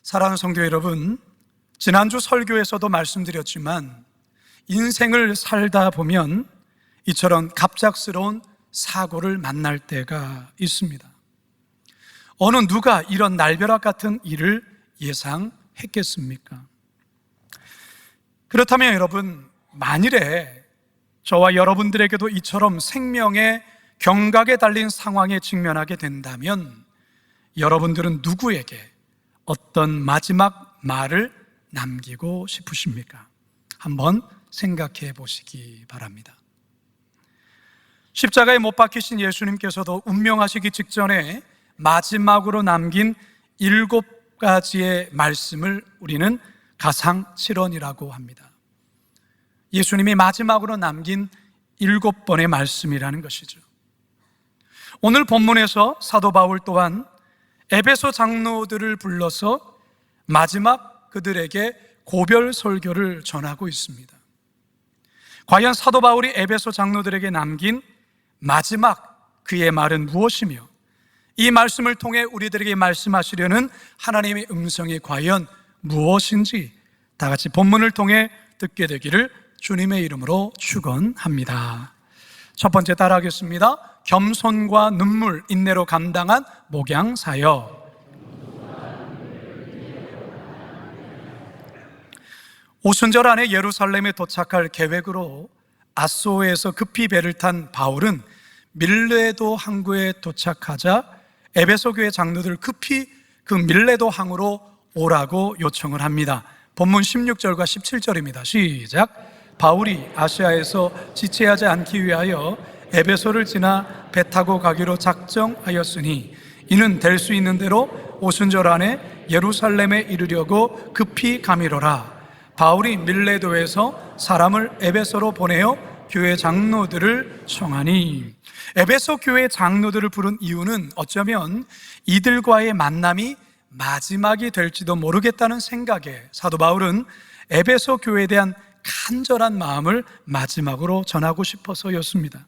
사랑하는 성도 여러분, 지난주 설교에서도 말씀드렸지만 인생을 살다 보면 이처럼 갑작스러운 사고를 만날 때가 있습니다. 어느 누가 이런 날벼락 같은 일을 예상했겠습니까? 그렇다면 여러분, 만일에 저와 여러분들에게도 이처럼 생명의 경각에 달린 상황에 직면하게 된다면 여러분들은 누구에게 어떤 마지막 말을 남기고 싶으십니까? 한번 생각해 보시기 바랍니다. 십자가에 못 박히신 예수님께서도 운명하시기 직전에 마지막으로 남긴 7가지의 말씀을 우리는 가상칠언이라고 합니다. 예수님이 마지막으로 남긴 7번의 말씀이라는 것이죠. 오늘 본문에서 사도 바울 또한 에베소 장로들을 불러서 마지막 그들에게 고별 설교를 전하고 있습니다. 과연 사도 바울이 에베소 장로들에게 남긴 마지막 그의 말은 무엇이며 이 말씀을 통해 우리들에게 말씀하시려는 하나님의 음성이 과연 무엇인지 다 같이 본문을 통해 듣게 되기를 주님의 이름으로 축원합니다. 첫 번째 따라하겠습니다. 겸손과 눈물, 인내로 감당한 목양 사역. 오순절 안에 예루살렘에 도착할 계획으로 아소에서 급히 배를 탄 바울은 밀레도 항구에 도착하자 에베소 교회 장로들 급히 그 밀레도 항으로 오라고 요청을 합니다. 본문 16절과 17절입니다. 시작. 바울이 아시아에서 지체하지 않기 위하여 에베소를 지나 배 타고 가기로 작정하였으니 이는 될 수 있는 대로 오순절 안에 예루살렘에 이르려고 급히 가미로라. 바울이 밀레도에서 사람을 에베소로 보내어 교회 장로들을 청하니, 에베소 교회 장로들을 부른 이유는 어쩌면 이들과의 만남이 마지막이 될지도 모르겠다는 생각에 사도 바울은 에베소 교회에 대한 간절한 마음을 마지막으로 전하고 싶어서였습니다.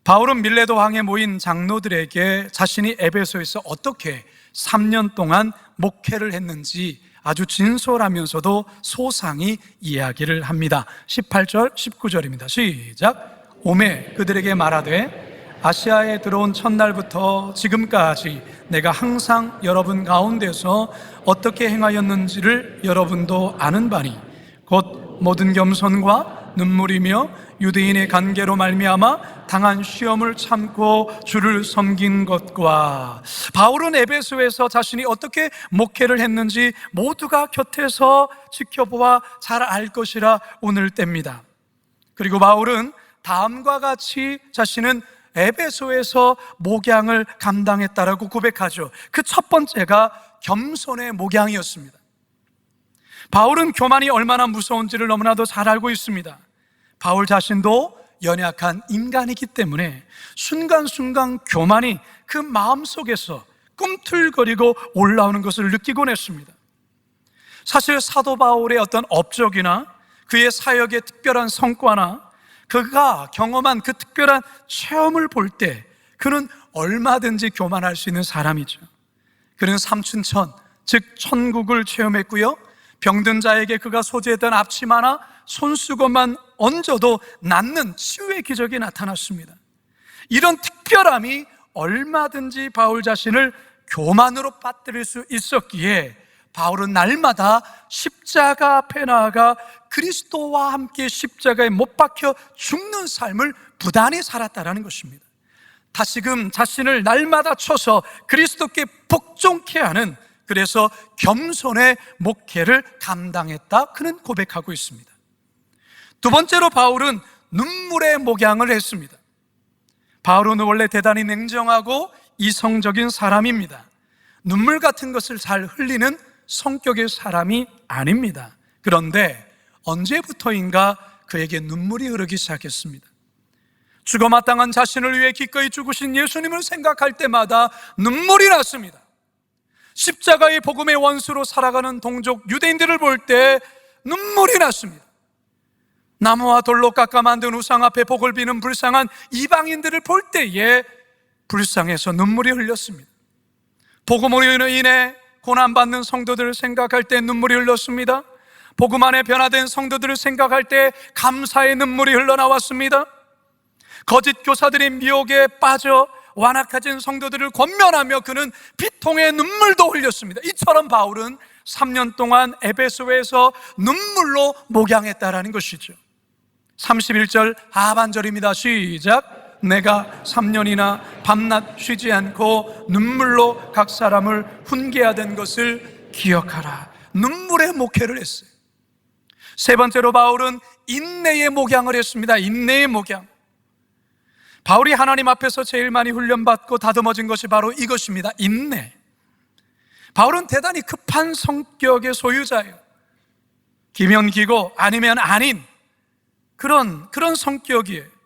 바울은 밀레도 항에 모인 장로들에게 자신이 에베소에서 어떻게 3년 동안 목회를 했는지 아주 진솔하면서도 소상히 이야기를 합니다. 18절, 19절입니다. 시작. 오매 그들에게 말하되 아시아에 들어온 첫날부터 지금까지 내가 항상 여러분 가운데서 어떻게 행하였는지를 여러분도 아는 바니 곧 모든 겸손과 눈물이며 유대인의 관계로 말미암아 당한 시험을 참고 주를 섬긴 것과, 바울은 에베소에서 자신이 어떻게 목회를 했는지 모두가 곁에서 지켜보아 잘 알 것이라 오늘 뗍니다. 그리고 바울은 다음과 같이 자신은 에베소에서 목양을 감당했다라고 고백하죠. 그 첫 번째가 겸손의 목양이었습니다. 바울은 교만이 얼마나 무서운지를 너무나도 잘 알고 있습니다. 바울 자신도 연약한 인간이기 때문에 순간순간 교만이 그 마음속에서 꿈틀거리고 올라오는 것을 느끼곤 했습니다. 사실 사도 바울의 어떤 업적이나 그의 사역의 특별한 성과나 그가 경험한 그 특별한 체험을 볼 때 그는 얼마든지 교만할 수 있는 사람이죠. 그는 삼춘천, 즉 천국을 체험했고요, 병든 자에게 그가 소지했던 앞치마나 손수건만 얹어도 낫는 치유의 기적이 나타났습니다. 이런 특별함이 얼마든지 바울 자신을 교만으로 빠뜨릴 수 있었기에 바울은 날마다 십자가 앞에 나아가 그리스도와 함께 십자가에 못 박혀 죽는 삶을 부단히 살았다는 것입니다. 다시금 자신을 날마다 쳐서 그리스도께 복종케 하는, 그래서 겸손의 목회를 감당했다, 그는 고백하고 있습니다. 두 번째로 바울은 눈물의 목양을 했습니다. 바울은 원래 대단히 냉정하고 이성적인 사람입니다. 눈물 같은 것을 잘 흘리는 성격의 사람이 아닙니다. 그런데 언제부터인가 그에게 눈물이 흐르기 시작했습니다. 죽어마땅한 자신을 위해 기꺼이 죽으신 예수님을 생각할 때마다 눈물이 났습니다. 십자가의 복음의 원수로 살아가는 동족 유대인들을 볼 때 눈물이 났습니다. 나무와 돌로 깎아 만든 우상 앞에 복을 비는 불쌍한 이방인들을 볼 때에 불쌍해서 눈물이 흘렸습니다. 복음으로 인해 고난받는 성도들을 생각할 때 눈물이 흘렀습니다. 복음 안에 변화된 성도들을 생각할 때 감사의 눈물이 흘러나왔습니다. 거짓 교사들의 미혹에 빠져 완악해진 성도들을 권면하며 그는 비통의 눈물도 흘렸습니다. 이처럼 바울은 3년 동안 에베소에서 눈물로 목양했다라는 것이죠. 31절 하반절입니다. 시작. 내가 3년이나 밤낮 쉬지 않고 눈물로 각 사람을 훈계하던 것을 기억하라. 눈물의 목회를 했어요. 세 번째로 바울은 인내의 목양을 했습니다. 인내의 목양. 바울이 하나님 앞에서 제일 많이 훈련받고 다듬어진 것이 바로 이것입니다. 인내. 바울은 대단히 급한 성격의 소유자예요. 기면 기고 아니면 아닌 그런 성격이에요.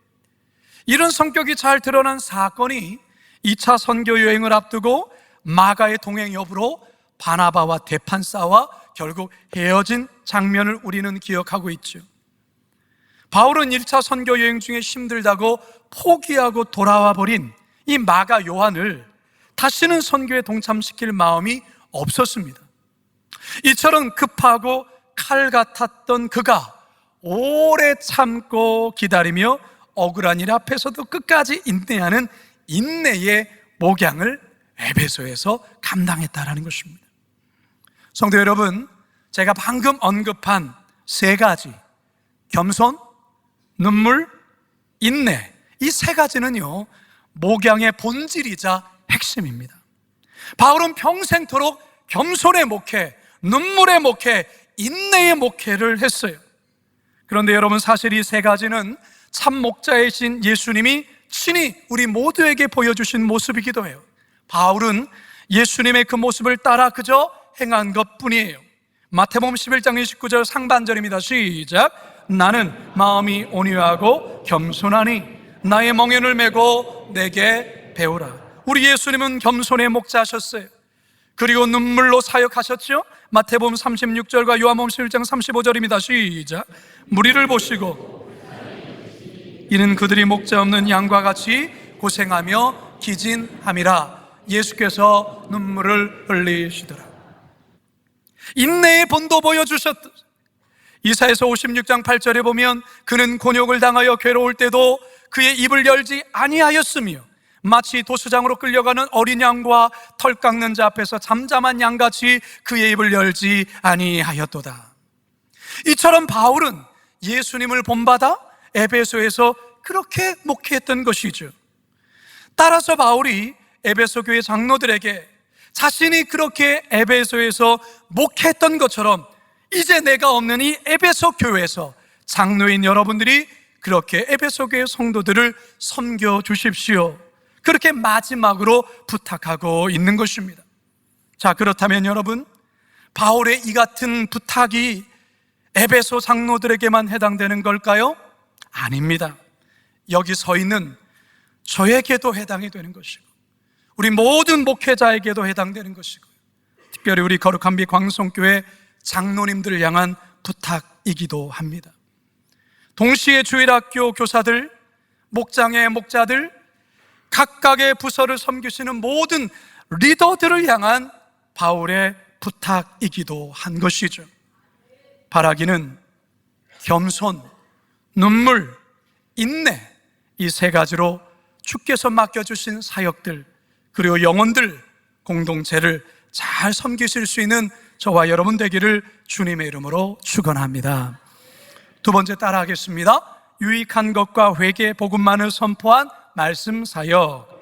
이런 성격이 잘 드러난 사건이 2차 선교 여행을 앞두고 마가의 동행 여부로 바나바와 대판 싸워 결국 헤어진 장면을 우리는 기억하고 있죠. 바울은 1차 선교 여행 중에 힘들다고 포기하고 돌아와 버린 이 마가 요한을 다시는 선교에 동참시킬 마음이 없었습니다. 이처럼 급하고 칼 같았던 그가 오래 참고 기다리며 억울한 일 앞에서도 끝까지 인내하는 인내의 목양을 에베소에서 감당했다라는 것입니다. 성도 여러분, 제가 방금 언급한 세 가지, 겸손, 눈물, 인내, 이 세 가지는요 목양의 본질이자 핵심입니다. 바울은 평생토록 겸손의 목회, 눈물의 목회, 인내의 목회를 했어요. 그런데 여러분, 사실 이 세 가지는 참 목자이신 예수님이 친히 우리 모두에게 보여주신 모습이기도 해요. 바울은 예수님의 그 모습을 따라 그저 행한 것뿐이에요. 마태복음 11장 29절 상반절입니다. 시작. 나는 마음이 온유하고 겸손하니 나의 멍에를 메고 내게 배우라. 우리 예수님은 겸손의 목자하셨어요. 그리고 눈물로 사역하셨죠. 마태복음 36절과 요한복음 11장 35절입니다. 시작. 무리를 보시고 이는 그들이 목자 없는 양과 같이 고생하며 기진함이라. 예수께서 눈물을 흘리시더라. 인내의 본도 보여주셨다. 이사야서 56장 8절에 보면 그는 곤욕을 당하여 괴로울 때도 그의 입을 열지 아니하였으며 마치 도수장으로 끌려가는 어린 양과 털 깎는 자 앞에서 잠잠한 양같이 그의 입을 열지 아니하였도다. 이처럼 바울은 예수님을 본받아 에베소에서 그렇게 목회했던 것이죠. 따라서 바울이 에베소 교회 장로들에게 자신이 그렇게 에베소에서 목회했던 것처럼 이제 내가 없는 이 에베소 교회에서 장로인 여러분들이 그렇게 에베소 교회 성도들을 섬겨 주십시오. 그렇게 마지막으로 부탁하고 있는 것입니다. 자, 그렇다면 여러분, 바울의 이 같은 부탁이 에베소 장로들에게만 해당되는 걸까요? 아닙니다. 여기 서 있는 저에게도 해당이 되는 것이고 우리 모든 목회자에게도 해당되는 것이고 특별히 우리 거룩한 빛 광성교회 장로님들을 향한 부탁이기도 합니다. 동시에 주일학교 교사들, 목장의 목자들, 각각의 부서를 섬기시는 모든 리더들을 향한 바울의 부탁이기도 한 것이죠. 바라기는 겸손, 눈물, 인내, 이 세 가지로 주께서 맡겨주신 사역들 그리고 영혼들, 공동체를 잘 섬기실 수 있는 저와 여러분 되기를 주님의 이름으로 축원합니다. 두 번째 따라하겠습니다. 유익한 것과 회개 복음만을 선포한 말씀 사역.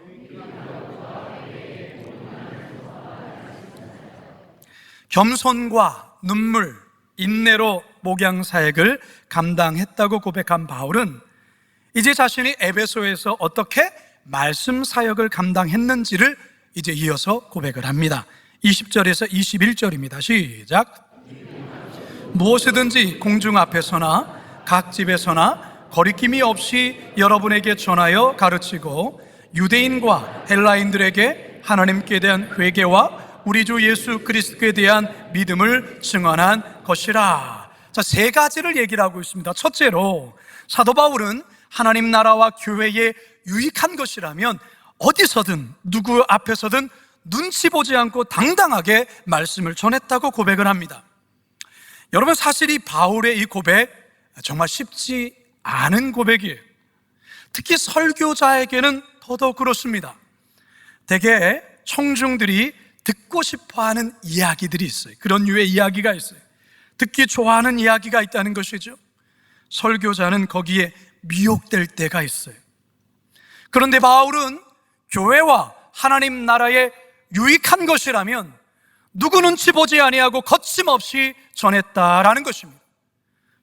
겸손과 눈물, 인내로 목양 사역을 감당했다고 고백한 바울은 이제 자신이 에베소에서 어떻게 말씀 사역을 감당했는지를 이제 이어서 고백을 합니다. 20절에서 21절입니다. 시작. 무엇이든지 공중 앞에서나 각 집에서나 거리낌이 없이 여러분에게 전하여 가르치고 유대인과 헬라인들에게 하나님께 대한 회개와 우리 주 예수 그리스도에 대한 믿음을 증언한 것이라. 자, 세 가지를 얘기를 하고 있습니다. 첫째로 사도 바울은 하나님 나라와 교회에 유익한 것이라면 어디서든 누구 앞에서든 눈치 보지 않고 당당하게 말씀을 전했다고 고백을 합니다. 여러분, 사실 이 바울의 이 고백 정말 쉽지 않은 고백이에요. 특히 설교자에게는 더더욱 그렇습니다. 대개 청중들이 듣고 싶어하는 이야기들이 있어요. 그런 류의 이야기가 있어요. 듣기 좋아하는 이야기가 있다는 것이죠. 설교자는 거기에 미혹될 때가 있어요. 그런데 바울은 교회와 하나님 나라에 유익한 것이라면 누구 눈치 보지 아니하고 거침없이 전했다라는 것입니다.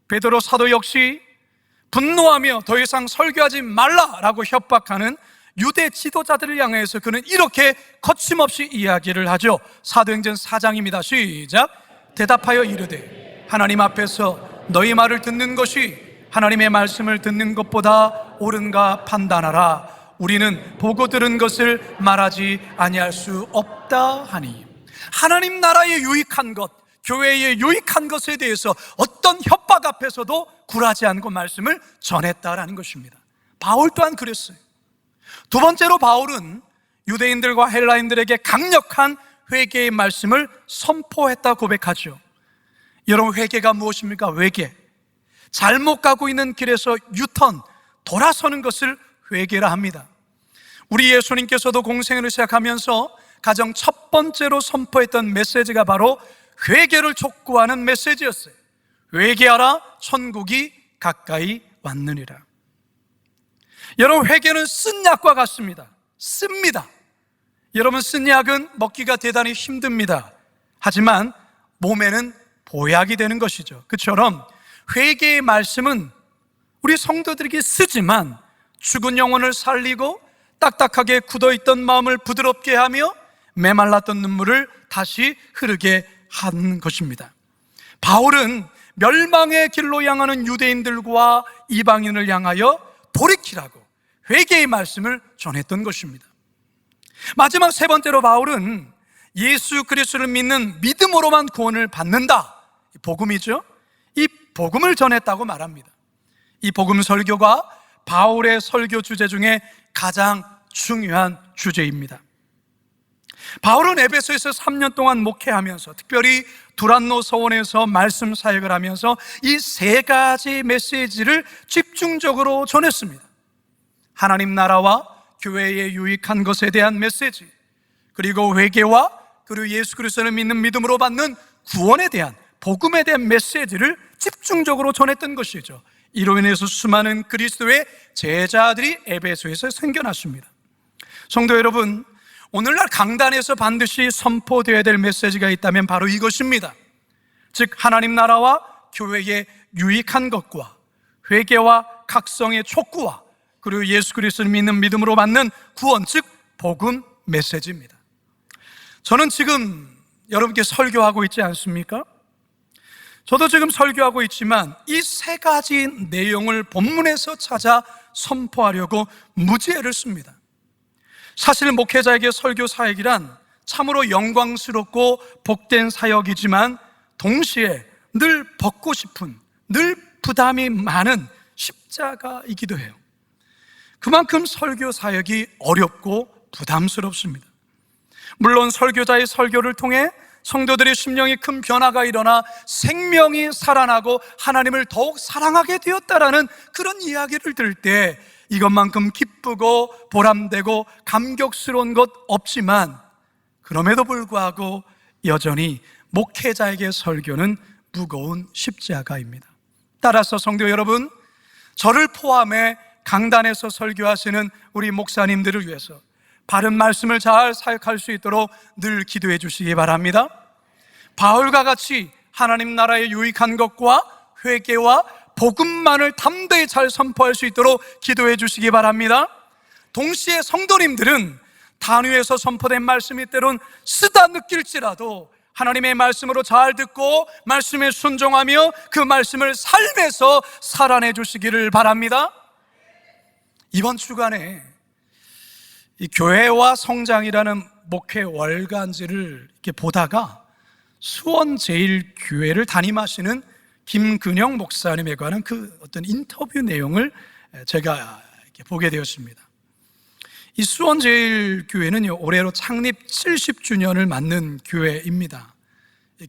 베드로 사도 역시 분노하며 더 이상 설교하지 말라라고 협박하는 유대 지도자들을 향해서 그는 이렇게 거침없이 이야기를 하죠. 사도행전 4장입니다. 시작. 대답하여 이르되 하나님 앞에서 너희 말을 듣는 것이 하나님의 말씀을 듣는 것보다 옳은가 판단하라. 우리는 보고 들은 것을 말하지 아니할 수 없다 하니. 하나님 나라에 유익한 것, 교회에 유익한 것에 대해서 어떤 협박 앞에서도 굴하지 않고 말씀을 전했다라는 것입니다. 바울 또한 그랬어요. 두 번째로 바울은 유대인들과 헬라인들에게 강력한 회개의 말씀을 선포했다 고백하죠. 여러분, 회개가 무엇입니까? 회개. 잘못 가고 있는 길에서 유턴, 돌아서는 것을 회개라 합니다. 우리 예수님께서도 공생애를 시작하면서 가장 첫 번째로 선포했던 메시지가 바로 회개를 촉구하는 메시지였어요. 회개하라, 천국이 가까이 왔느니라. 여러분, 회개는 쓴 약과 같습니다. 씁니다. 여러분, 쓴 약은 먹기가 대단히 힘듭니다. 하지만 몸에는 보약이 되는 것이죠. 그처럼 회개의 말씀은 우리 성도들에게 쓰지만 죽은 영혼을 살리고 딱딱하게 굳어있던 마음을 부드럽게 하며 메말랐던 눈물을 다시 흐르게 하는 것입니다. 바울은 멸망의 길로 향하는 유대인들과 이방인을 향하여 돌이키라고 회개의 말씀을 전했던 것입니다. 마지막 세 번째로 바울은 예수 그리스도를 믿는 믿음으로만 구원을 받는다, 복음이죠. 이 복음을 전했다고 말합니다. 이 복음 설교가 바울의 설교 주제 중에 가장 중요한 주제입니다. 바울은 에베소에서 3년 동안 목회하면서, 특별히 두란노 서원에서 말씀 사역을 하면서 이 세 가지 메시지를 집중적으로 전했습니다. 하나님 나라와 교회에 유익한 것에 대한 메시지, 그리고 회개와 그리고 예수 그리스도를 믿는 믿음으로 받는 구원에 대한, 복음에 대한 메시지를 집중적으로 전했던 것이죠. 이로 인해서 수많은 그리스도의 제자들이 에베소에서 생겨났습니다. 성도 여러분, 오늘날 강단에서 반드시 선포되어야 될 메시지가 있다면 바로 이것입니다. 즉, 하나님 나라와 교회에 유익한 것과 회개와 각성의 촉구와 그리고 예수 그리스도를 믿는 믿음으로 받는 구원, 즉 복음 메시지입니다. 저는 지금 여러분께 설교하고 있지 않습니까? 저도 지금 설교하고 있지만 이 세 가지 내용을 본문에서 찾아 선포하려고 무지혜를 씁니다. 사실 목회자에게 설교 사역이란 참으로 영광스럽고 복된 사역이지만 동시에 늘 벗고 싶은, 늘 부담이 많은 십자가이기도 해요. 그만큼 설교 사역이 어렵고 부담스럽습니다. 물론 설교자의 설교를 통해 성도들의 심령이 큰 변화가 일어나 생명이 살아나고 하나님을 더욱 사랑하게 되었다라는 그런 이야기를 들을 때 이것만큼 기쁘고 보람되고 감격스러운 것 없지만, 그럼에도 불구하고 여전히 목회자에게 설교는 무거운 십자가입니다. 따라서 성도 여러분, 저를 포함해 강단에서 설교하시는 우리 목사님들을 위해서 바른 말씀을 잘 사역할 수 있도록 늘 기도해 주시기 바랍니다. 바울과 같이 하나님 나라에 유익한 것과 회개와 복음만을 담대히 잘 선포할 수 있도록 기도해 주시기 바랍니다. 동시에 성도님들은 단위에서 선포된 말씀이 때론 쓰다 느낄지라도 하나님의 말씀으로 잘 듣고 말씀에 순종하며 그 말씀을 삶에서 살아내 주시기를 바랍니다. 이번 주간에 이 교회와 성장이라는 목회 월간지를 이렇게 보다가 수원제일교회를 담임하시는 김근영 목사님에 관한 그 어떤 인터뷰 내용을 제가 이렇게 보게 되었습니다. 이 수원제일교회는요, 올해로 창립 70주년을 맞는 교회입니다.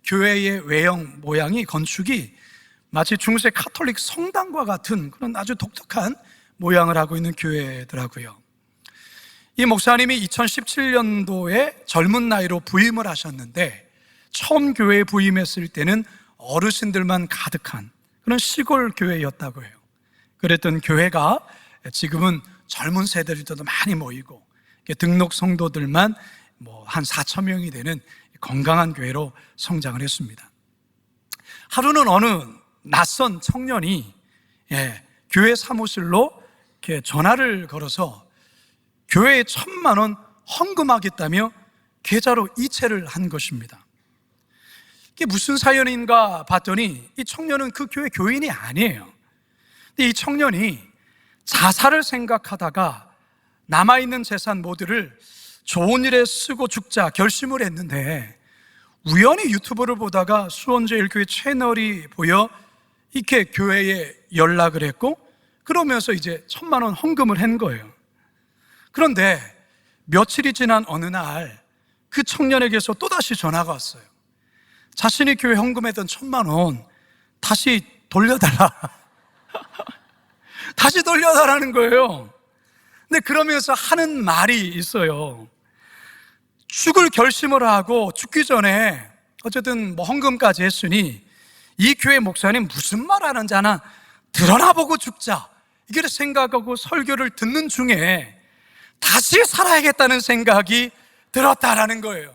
교회의 외형, 모양이, 건축이 마치 중세 카톨릭 성당과 같은 그런 아주 독특한 모양을 하고 있는 교회더라고요. 이 목사님이 2017년도에 젊은 나이로 부임을 하셨는데, 처음 교회에 부임했을 때는 어르신들만 가득한 그런 시골 교회였다고 해요. 그랬던 교회가 지금은 젊은 세대들도 많이 모이고 등록 성도들만 한 4천 명이 되는 건강한 교회로 성장을 했습니다. 하루는 어느 낯선 청년이 교회 사무실로 이렇게 전화를 걸어서 교회에 1,000만 원 헌금하겠다며 계좌로 이체를 한 것입니다. 이게 무슨 사연인가 봤더니 이 청년은 그 교회 교인이 아니에요. 근데 이 청년이 자살을 생각하다가 남아있는 재산 모두를 좋은 일에 쓰고 죽자 결심을 했는데, 우연히 유튜브를 보다가 수원제일교회 채널이 보여 이렇게 교회에 연락을 했고, 그러면서 이제 1,000만 원 헌금을 한 거예요. 그런데 며칠이 지난 어느 날 그 청년에게서 또다시 전화가 왔어요. 자신이 교회 헌금했던 1,000만 원 다시 돌려달라. 다시 돌려달라는 거예요. 근데 그러면서 하는 말이 있어요. 죽을 결심을 하고 죽기 전에 어쨌든 헌금까지 했으니 이 교회 목사님 무슨 말 하는지 하나 드러나 보고 죽자, 이렇게 생각하고 설교를 듣는 중에 다시 살아야겠다는 생각이 들었다라는 거예요.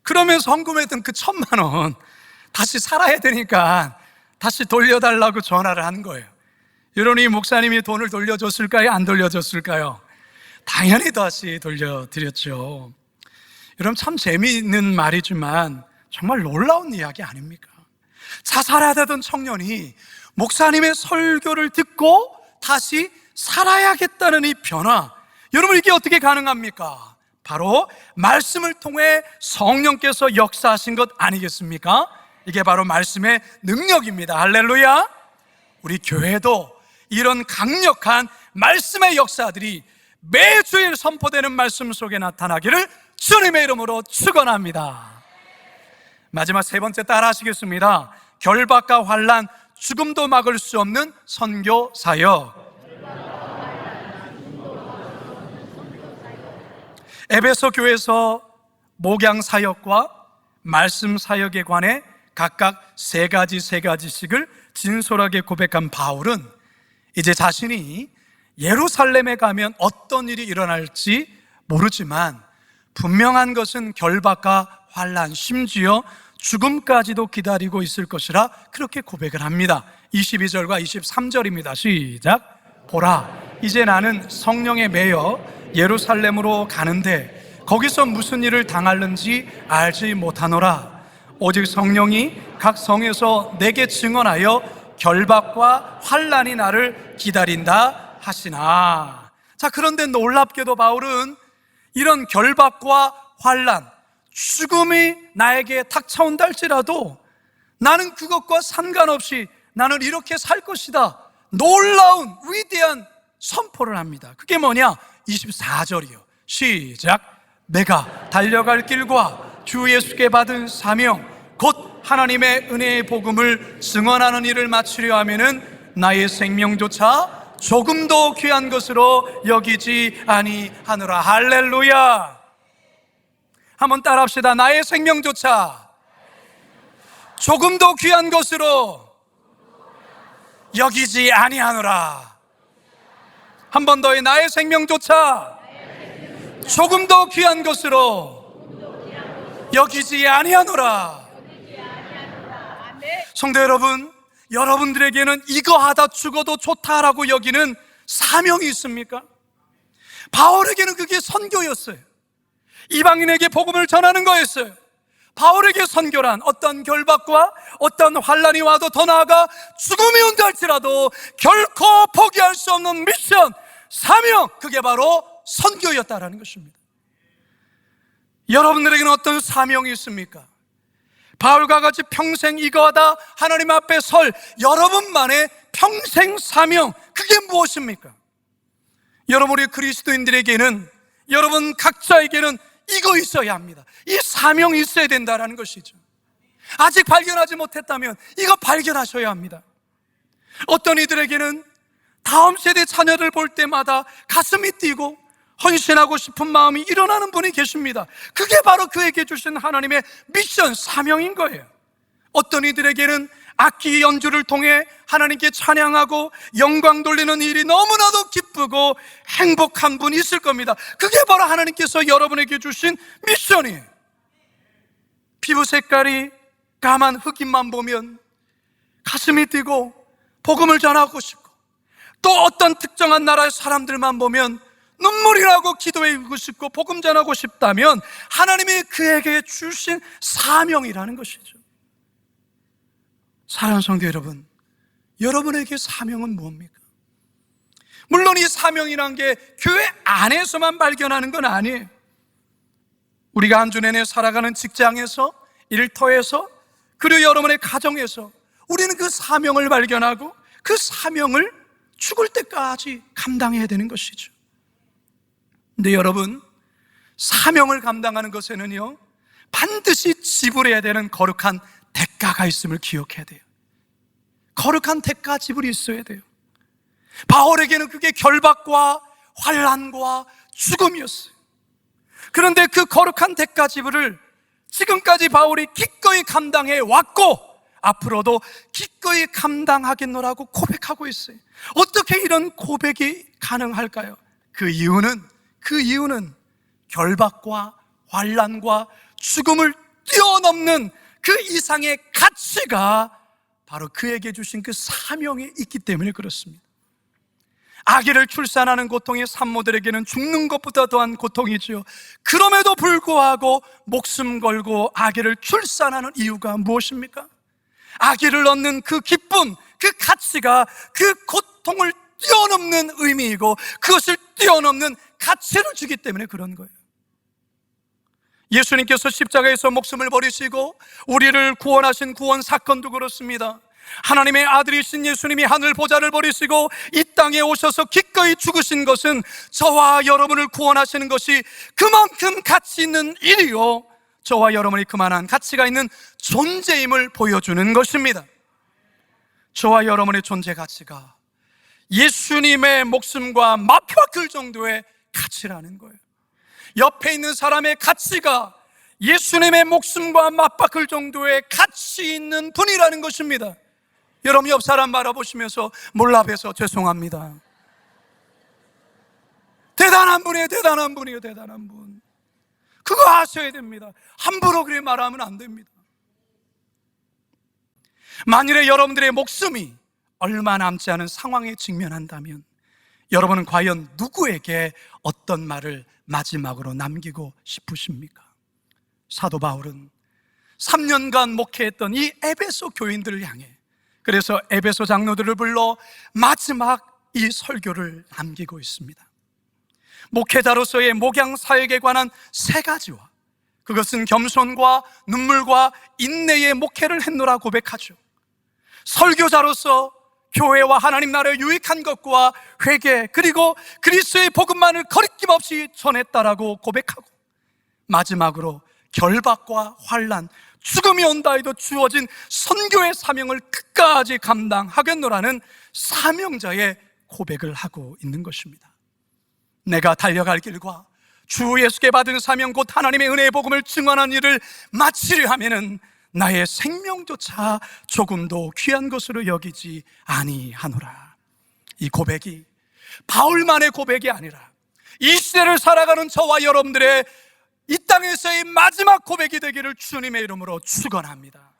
그러면서 헌금했던 그 1,000만 원 다시 살아야 되니까 다시 돌려달라고 전화를 한 거예요. 여러분이 목사님이 돈을 돌려줬을까요? 안 돌려줬을까요? 당연히 다시 돌려드렸죠. 여러분, 참 재미있는 말이지만 정말 놀라운 이야기 아닙니까? 자살하려던 청년이 목사님의 설교를 듣고 다시 살아야겠다는 이 변화, 여러분 이게 어떻게 가능합니까? 바로 말씀을 통해 성령께서 역사하신 것 아니겠습니까? 이게 바로 말씀의 능력입니다. 할렐루야. 우리 교회도 이런 강력한 말씀의 역사들이 매주일 선포되는 말씀 속에 나타나기를 주님의 이름으로 축원합니다. 마지막 세 번째 따라 하시겠습니다. 결박과 환난, 죽음도 막을 수 없는 선교 사역. 에베소 교회에서 목양 사역과 말씀 사역에 관해 각각 세 가지씩을 진솔하게 고백한 바울은 이제 자신이 예루살렘에 가면 어떤 일이 일어날지 모르지만 분명한 것은 결박과 환난, 심지어 죽음까지도 기다리고 있을 것이라 그렇게 고백을 합니다. 22절과 23절입니다. 시작. 보라, 이제 나는 성령에 매여 예루살렘으로 가는데 거기서 무슨 일을 당할는지 알지 못하노라. 오직 성령이 각 성에서 내게 증언하여 결박과 환난이 나를 기다린다 하시나. 자, 그런데 놀랍게도 바울은 이런 결박과 환난, 죽음이 나에게 닥쳐온다 할지라도 나는 그것과 상관없이 나는 이렇게 살 것이다, 놀라운 위대한 선포를 합니다. 그게 뭐냐? 24절이요. 시작. 내가 달려갈 길과 주 예수께 받은 사명 곧 하나님의 은혜의 복음을 증언하는 일을 마치려 하면은 나의 생명조차 조금도 귀한 것으로 여기지 아니하노라. 할렐루야. 한번 따라합시다. 나의 생명조차 조금도 귀한 것으로 여기지 아니하노라. 한 번 더의 나의 생명조차 조금도 귀한 것으로 여기지 아니하노라. 성도 여러분, 여러분들에게는 이거 하다 죽어도 좋다라고 여기는 사명이 있습니까? 바울에게는 그게 선교였어요. 이방인에게 복음을 전하는 거였어요. 바울에게 선교란 어떤 결박과 어떤 환난이 와도, 더 나아가 죽음이 온다 할지라도 결코 포기할 수 없는 미션, 사명, 그게 바로 선교였다라는 것입니다. 여러분들에게는 어떤 사명이 있습니까? 바울과 같이 평생 이거하다 하나님 앞에 설 여러분만의 평생 사명, 그게 무엇입니까? 여러분, 우리 그리스도인들에게는 여러분 각자에게는 이거 있어야 합니다. 이 사명이 있어야 된다는 것이죠. 아직 발견하지 못했다면 이거 발견하셔야 합니다. 어떤 이들에게는 다음 세대 자녀를 볼 때마다 가슴이 뛰고 헌신하고 싶은 마음이 일어나는 분이 계십니다. 그게 바로 그에게 주신 하나님의 미션, 사명인 거예요. 어떤 이들에게는 악기 연주를 통해 하나님께 찬양하고 영광 돌리는 일이 너무나도 기쁘고 행복한 분이 있을 겁니다. 그게 바로 하나님께서 여러분에게 주신 미션이에요. 피부 색깔이 까만 흑인만 보면 가슴이 뛰고 복음을 전하고 싶고, 또 어떤 특정한 나라의 사람들만 보면 눈물이 나고 기도하고 싶고 복음 전하고 싶다면 하나님이 그에게 주신 사명이라는 것이죠. 사랑하는 성도 여러분, 여러분에게 사명은 뭡니까? 물론 이 사명이란 게 교회 안에서만 발견하는 건 아니에요. 우리가 한 주 내내 살아가는 직장에서, 일터에서, 그리고 여러분의 가정에서 우리는 그 사명을 발견하고 그 사명을 죽을 때까지 감당해야 되는 것이죠. 근데 여러분, 사명을 감당하는 것에는요 반드시 지불해야 되는 거룩한 대가가 있음을 기억해야 돼요. 거룩한 대가 지불이 있어야 돼요. 바울에게는 그게 결박과 환난과 죽음이었어요. 그런데 그 거룩한 대가 지불을 지금까지 바울이 기꺼이 감당해 왔고 앞으로도 기꺼이 감당하겠노라고 고백하고 있어요. 어떻게 이런 고백이 가능할까요? 그 이유는 결박과 환난과 죽음을 뛰어넘는 그 이상의 가치가 바로 그에게 주신 그 사명이 있기 때문에 그렇습니다. 아기를 출산하는 고통이 산모들에게는 죽는 것보다 더한 고통이죠. 그럼에도 불구하고 목숨 걸고 아기를 출산하는 이유가 무엇입니까? 아기를 얻는 그 기쁨, 그 가치가 그 고통을 뛰어넘는 의미이고 그것을 뛰어넘는 가치를 주기 때문에 그런 거예요. 예수님께서 십자가에서 목숨을 버리시고 우리를 구원하신 구원 사건도 그렇습니다. 하나님의 아들이신 예수님이 하늘 보좌를 버리시고 이 땅에 오셔서 기꺼이 죽으신 것은 저와 여러분을 구원하시는 것이 그만큼 가치 있는 일이요, 저와 여러분이 그만한 가치가 있는 존재임을 보여주는 것입니다. 저와 여러분의 존재 가치가 예수님의 목숨과 맞바꿀 정도의 가치라는 거예요. 옆에 있는 사람의 가치가 예수님의 목숨과 맞바꿀 정도의 가치 있는 분이라는 것입니다. 여러분 옆 사람 바라보시면서 몰라봬서 죄송합니다. 대단한 분이에요. 대단한 분이에요. 대단한 분. 그거 아셔야 됩니다. 함부로 그렇게 말하면 안 됩니다. 만일에 여러분들의 목숨이 얼마 남지 않은 상황에 직면한다면 여러분은 과연 누구에게 어떤 말을 마지막으로 남기고 싶으십니까? 사도 바울은 3년간 목회했던 이 에베소 교인들을 향해, 그래서 에베소 장로들을 불러 마지막 이 설교를 남기고 있습니다. 목회자로서의 목양 사역에 관한 3가지와 그것은 겸손과 눈물과 인내의 목회를 했노라 고백하죠. 설교자로서 교회와 하나님 나라에 유익한 것과 회개, 그리고 그리스도의 복음만을 거리낌 없이 전했다라고 고백하고, 마지막으로 결박과 환난, 죽음이 온다 해도 주어진 선교의 사명을 끝까지 감당하겠노라는 사명자의 고백을 하고 있는 것입니다. 내가 달려갈 길과 주 예수께 받은 사명 곧 하나님의 은혜의 복음을 증언한 일을 마치려 하면은 나의 생명조차 조금도 귀한 것으로 여기지 아니하노라. 이 고백이 바울만의 고백이 아니라 이 시대를 살아가는 저와 여러분들의 이 땅에서의 마지막 고백이 되기를 주님의 이름으로 축원합니다.